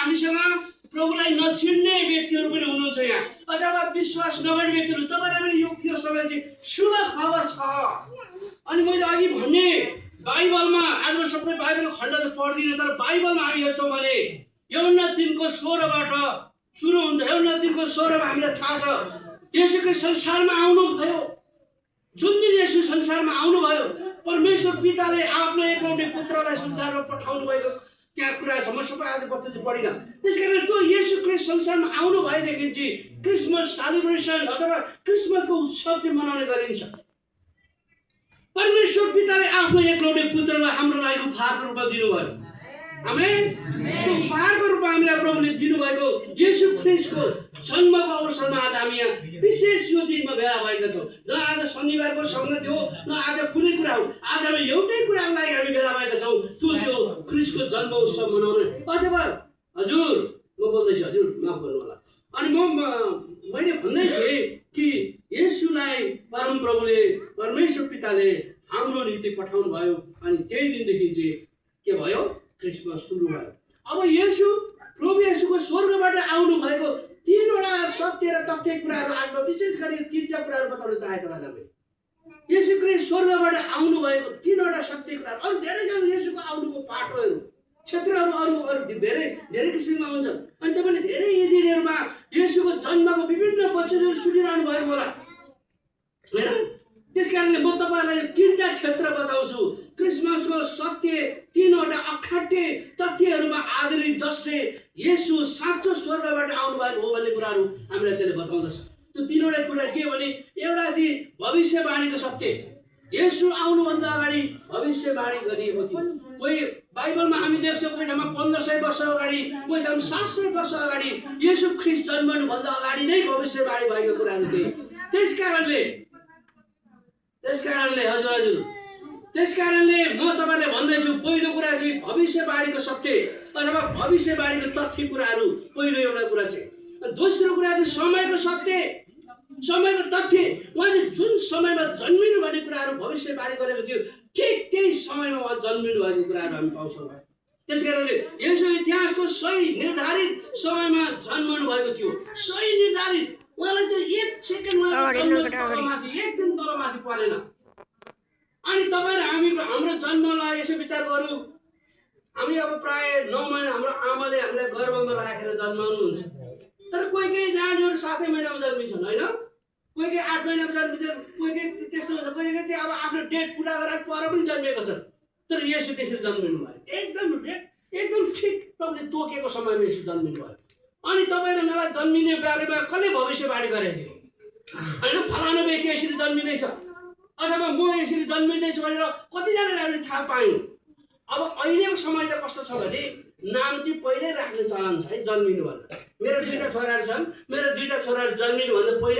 हामीसँग प्रभुलाई नचिन्ने व्यक्तिहरू पनि हुनुहुन्छ यहाँ, अथवा विश्वास नगर्ने व्यक्तिहरू। तपाईँलाई पनि यो समय चाहिँ शुभ खबर छ। अनि मैले अघि भने बाइबलमा, आज म सबै बाइबलको खण्ड त पढ्दिनँ, तर बाइबलमा हामी हेर्छौँ भने यूहन्ना 3:16बाट सुरु हुन्छ। यूहन्ना 3:16मा हामीलाई थाहा छ येशूको संसारमा आउनुभयो। जुन दिन येशू संसारमा आउनुभयो, परमेश्वर पिताले आफ्नो एकलौटे पुत्रलाई संसारमा पठाउनु भएको त्यहाँ कुरा छ। म सबै आज बच्चा चाहिँ पढिनँ। त्यसकारण त्यो येशू क्रिस्ट संसारमा आउनु भएदेखि चाहिँ क्रिसमस सेलिब्रेसन अथवा क्रिसमसको उत्सव चाहिँ मनाउने गरिन्छ। परमेश्वर पिताले आफ्नो एकलौटे पुत्रलाई हाम्रो लागि उपहारको रूपमा दिनुभयो। आमेन। त्यो उपहारको रूपमा हामीलाई प्रभुले दिनुभएको येशू ख्रीष्टको जन्मको अवसरमा आज हामी यहाँ विशेष यो दिनमा भेला भएका छौँ। न आज शनिबारको सङ्गत हो, न आज कुनै कुरा हो, आज हामी एउटै कुराको लागि हामी भेला भएका छौँ। त्यो चाहिँ ख्रीष्टको जन्म उत्सव मनाउने। अथवा हजुर म बोल्दैछु, हजुर माफ गर्नु होला। अनि मैले भन्दै थिएँ कि येशूलाई परमप्रभुले परमेश्वर पिताले हाम्रो निम्ति पठाउनु भयो। अनि त्यही दिनदेखि चाहिँ के भयो? क्रिसमस सुरु भयो। अब येशू प्रभु येशूको स्वर्गबाट आउनु भएको तीनवटा सत्य र तथ्य कुराहरू आज म विशेष गरी तीनवटा कुराहरू बताउन चाहे तपाईँलाई। येशू क्रिस्ट स्वर्गबाट आउनु भएको तीनवटा सत्य कुराहरू। अरू धेरैजना येशूको आउनुको पाटोहरू क्षेत्रहरू अरू धेरै धेरै किसिममा हुन्छन्। अनि तपाईँले धेरै यी दिनहरूमा येशूको जन्मको विभिन्न वचनहरू सुनिरहनु भएको होला, होइन? त्यस कारणले म तपाईँलाई तीनवटा क्षेत्र बताउँछु क्रिसमसको सत्य, तीनवटा अखाद्य तथ्यहरूमा आधारित, जसले येशू साँचो स्वर्गबाट आउनु भएको हो भन्ने कुराहरू हामीलाई त्यसले बताउँदछ। त्यो तीनवटा कुरा के हो भने, एउटा चाहिँ भविष्यवाणीको सत्य। येशू आउनुभन्दा अगाडि भविष्यवाणी गरिएको थियो। कोही बाइबलमा हामी देख्छौँ कोही ठाउँमा 1500 वर्ष अगाडि, कोही ठाउँमा 700 वर्ष अगाडि येशू ख्रीष्ट जन्मनुभन्दा अगाडि नै भविष्यवाणी भएको कुराहरू थिए। त्यसकारणले म तपाईँलाई भन्दैछु, पहिलो कुरा चाहिँ भविष्यवाणीको सत्य अथवा भविष्यवाणीको तथ्य कुराहरू पहिलो एउटा कुरा चाहिँ। दोस्रो कुरा चाहिँ समयको सत्य, समयको तथ्य। उहाँले जुन समयमा जन्मिनु भन्ने कुराहरू भविष्यवाणी गरेको थियो, ठिक त्यही समयमा उहाँ जन्मिनु भएको कुराहरू हामी पाउँछौँ। त्यसकारणले यसो इतिहासको सही निर्धारित समयमा जन्मनु भएको थियो, सही निर्धारित। उहाँलाई त्यो एक सेकेन्ड तलमाथि, एक दिन तलमाथि परेन। अनि तपाईँ र हाम्रो जन्मलाई यसो विचार गरौँ। हामी अब प्राय 9 महिना हाम्रो आमाले हामीलाई गर्भमा राखेर जन्माउनुहुन्छ। तर कोही नानीहरू 7 महिनामा जन्मिन्छन्, होइन? कोही 8 महिनामा जन्मिन्छन्, कोही त्यस्तो हुन्छ। कोही चाहिँ अब आफ्नो डेट पुरा गरेर पर पनि जन्मिएको छ। तर यसो त्यसरी जन्मिनु भयो, एकदम ठिक तपाईँले तोकेको समयमा यसो जन्मिनु भयो। अनि तपाईँ र मलाई जन्मिने बारेमा कसले भविष्यवाणी गरेको थियो? होइन, फलानु व्यक्ति यसरी जन्मिँदैछ अथवा म यसरी जन्मिँदैछु भनेर कतिजनाले हामीले थाहा पायौँ। अब अहिलेको समय त कस्तो छ भने नाम चाहिँ पहिल्यै राख्ने चलन छ है, जन्मिनुभन्दा। मेरो 2टा छोराहरू छन्, मेरो 2टा छोराहरू जन्मिनुभन्दा पहिले